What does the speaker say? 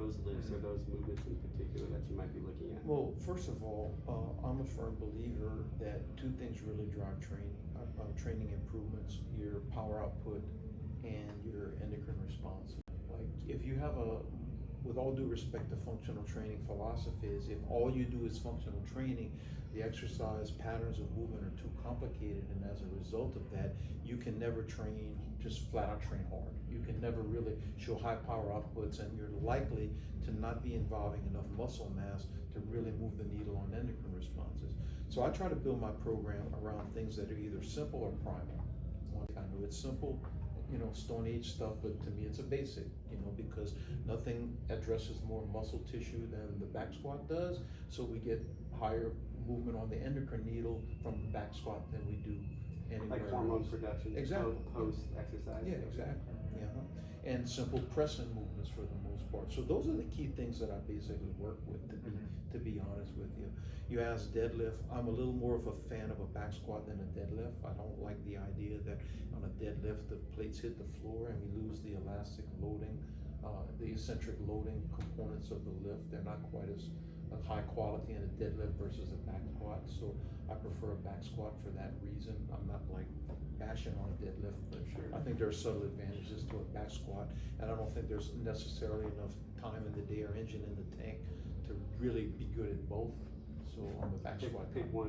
those lifts or those movements in particular that you might be looking at? Well, first of all, I'm a firm believer that two things really drive training. Training improvements, your power output and your endocrine response. Like if you have with all due respect to functional training philosophies, if all you do is functional training, the exercise patterns of movement are too complicated, and as a result of that, you can never just flat out train hard. You can never really show high power outputs, and you're likely to not be involving enough muscle mass to really move the needle on endocrine responses. So I try to build my program around things that are either simple or primal. I know it's simple, Stone Age stuff, but to me it's a basic, because nothing addresses more muscle tissue than the back squat does. So we get higher movement on the endocrine needle from the back squat than we do anywhere like hormone else. production Exactly. Post exercise. Yeah, exactly. Yeah. And simple pressing movements for the most part. So those are the key things that I basically work with, to be honest with you. You asked deadlift. I'm a little more of a fan of a back squat than a deadlift. I don't like the idea that on a deadlift the plates hit the floor and we lose the elastic loading, the eccentric loading components of the lift. They're not quite as high quality in a deadlift versus a back squat. So I prefer a back squat for that reason. I'm not like bashing on a deadlift, but I think there are subtle advantages to a back squat, and I don't think there's necessarily enough time in the day or engine in the tank to really be good at both. So on the back squat, pick one.